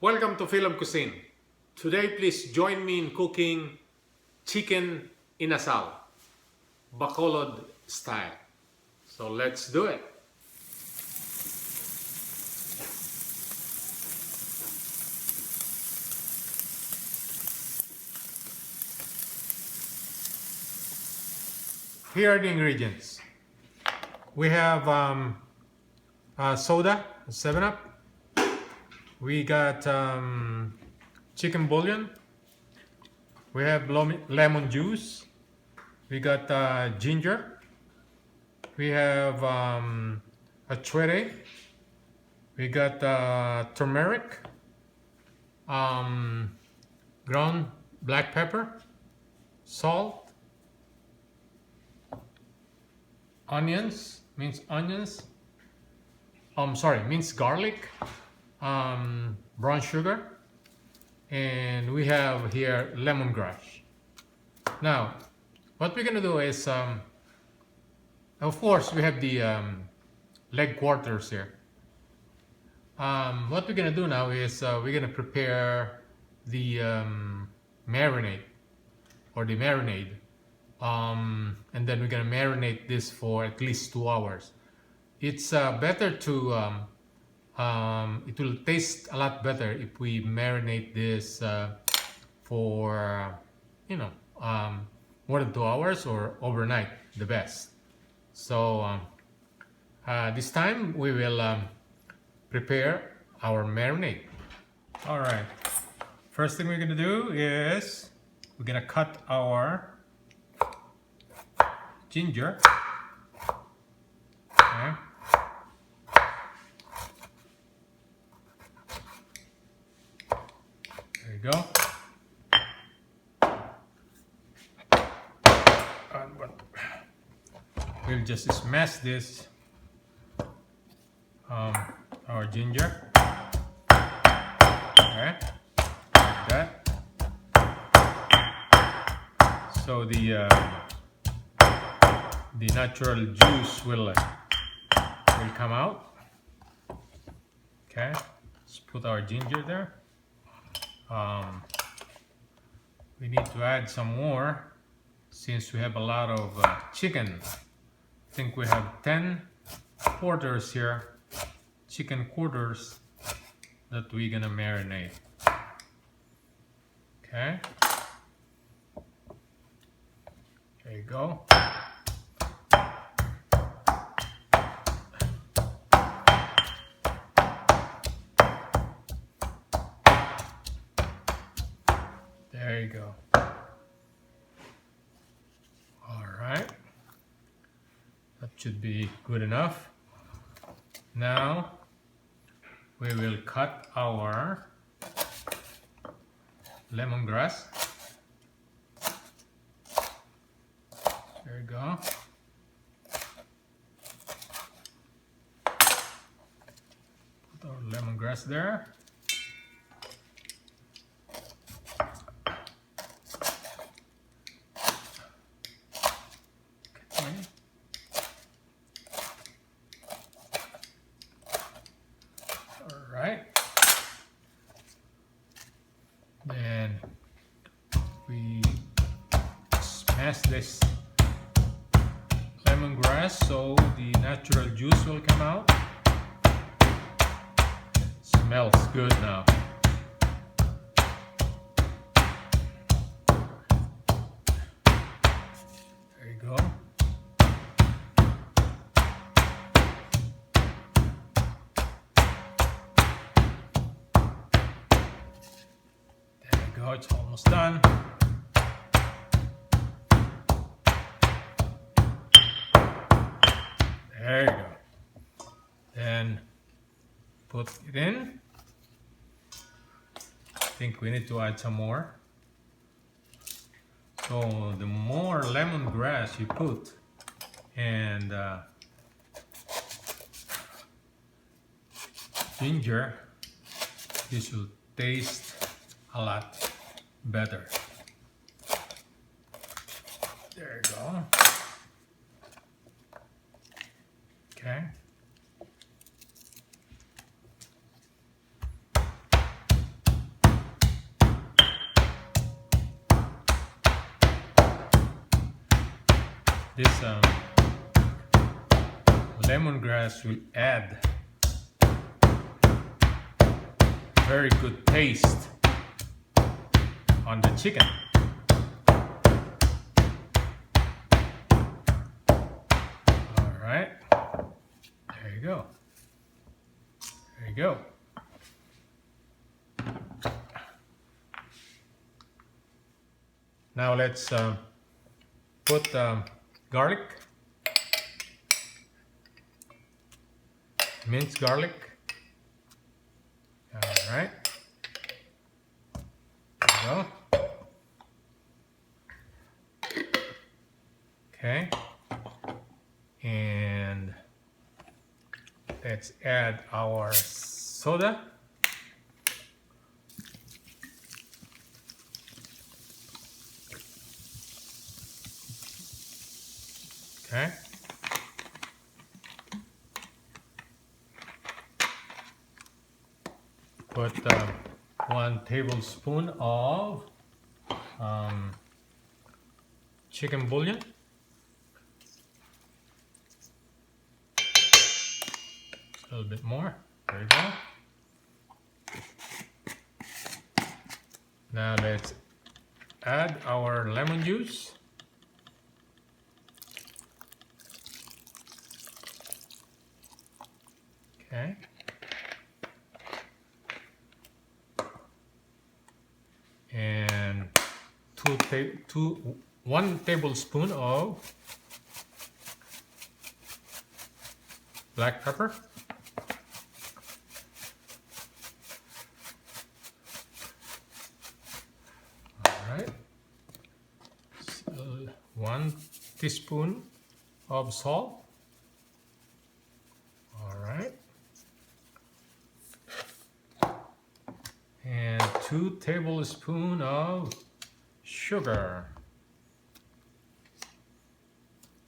Welcome to FILAM Cuisine. Today, please join me in cooking chicken inasal, Bacolod style. So let's do it. Here are the ingredients. We have soda, 7-Up. We got chicken bouillon. We have lemon juice. We got ginger. We have a chile. We got turmeric, ground black pepper, salt, onions, minced onions. Minced garlic, brown sugar, and we have here lemongrass. Now, what we're gonna do is, of course, we have the leg quarters here. What we're gonna do now is we're gonna prepare the marinade or the marinade, and then we're gonna marinate this for at least 2 hours. It's better to it will taste a lot better if we marinate this for more than 2 hours or overnight, the best. So this time we will prepare our marinade. All right, first thing we're gonna do is we're gonna cut our ginger. Okay. There you go. We'll just smash this our ginger. Okay, like that. So the natural juice will come out. Okay, let's put our ginger there. We need to add some more since we have a lot of chicken. I think we have 10 quarters here, chicken quarters that we're gonna marinate. Okay, there you go. There you go. All right, that should be good enough. Now we will cut our lemongrass. There you go. Put our lemongrass there. Then we smash this lemongrass so the natural juice will come out. Smells good now. There you go. It's almost done. There you go. Then put it in. I think we need to add some more. So the more lemongrass you put and ginger, this will taste a lot better. There you go. Okay. this lemongrass will add very good taste on the chicken. All right, there you go. There you go. Now let's put garlic, minced garlic. All right, there you go. Okay, and let's add our soda. Okay. Put 1 tablespoon of chicken bouillon. A little bit more. There you go. Now let's add our lemon juice. Okay. And 1 tablespoon of black pepper. All right. So 1 teaspoon of salt. All right. And 2 tablespoons of sugar.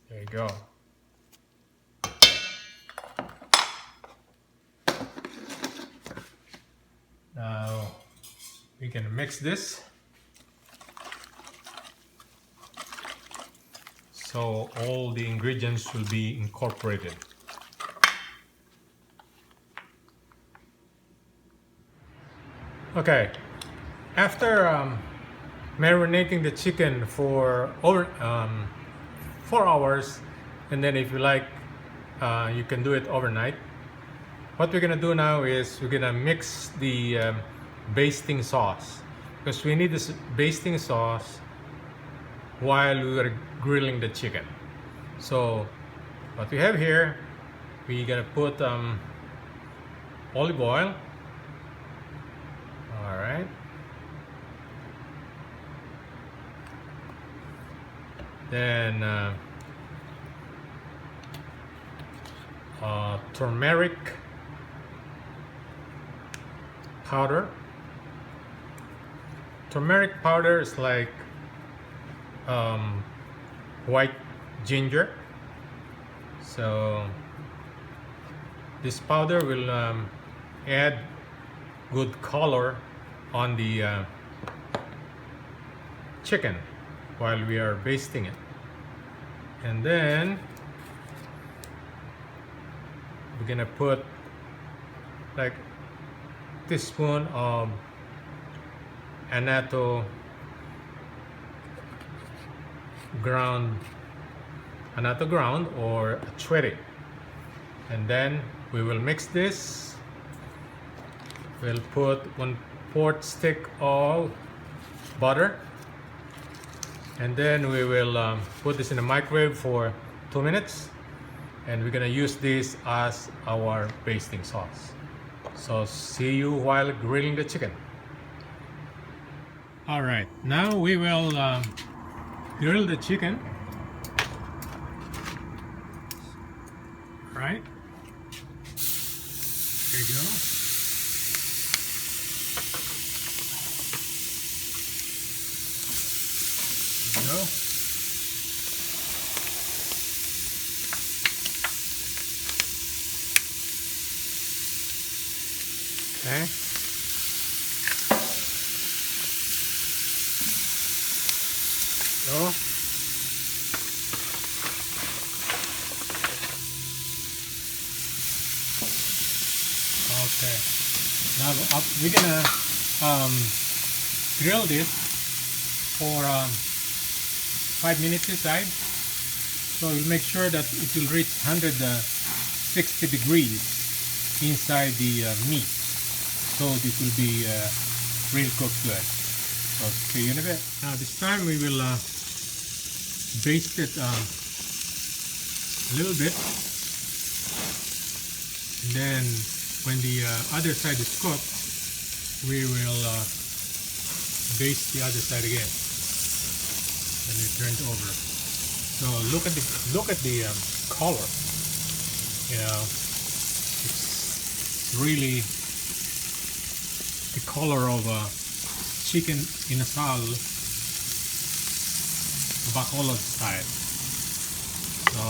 There you go. Now we can mix this so all the ingredients will be incorporated. Okay, after marinating the chicken for over 4 hours, and then if you like, you can do it overnight. What we're gonna do now is we're gonna mix the basting sauce, because we need this basting sauce while we are grilling the chicken. So what we have here, we're gonna put olive oil. All right. Then turmeric powder. Turmeric powder is like white ginger. So this powder will add good color on the chicken while we are basting it. And then we're gonna put like a teaspoon of annatto ground or chwere, and then we will mix this. We'll put 1/4 stick of butter, and then we will put this in the microwave for 2 minutes, and we're gonna use this as our basting sauce. So see you while grilling the chicken. All right, now we will grill the chicken. Right, there you go. There you go. Okay. Go. grill this for 5 minutes inside. So we'll make sure that it will reach 160 degrees inside the meat. So this will be real cooked good. So see you in a bit. Now this time we will baste it a little bit. And then when the other side is cooked, we will baste the other side again. And we turn it over. So look at the color. You know, it's really the color of chicken Inasal Bacolod style. So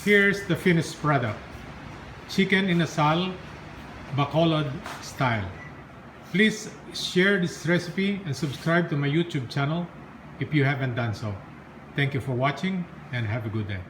here's the finished product. Chicken Inasal Bacolod style. Please share this recipe and subscribe to my YouTube channel if you haven't done so. Thank you for watching and have a good day.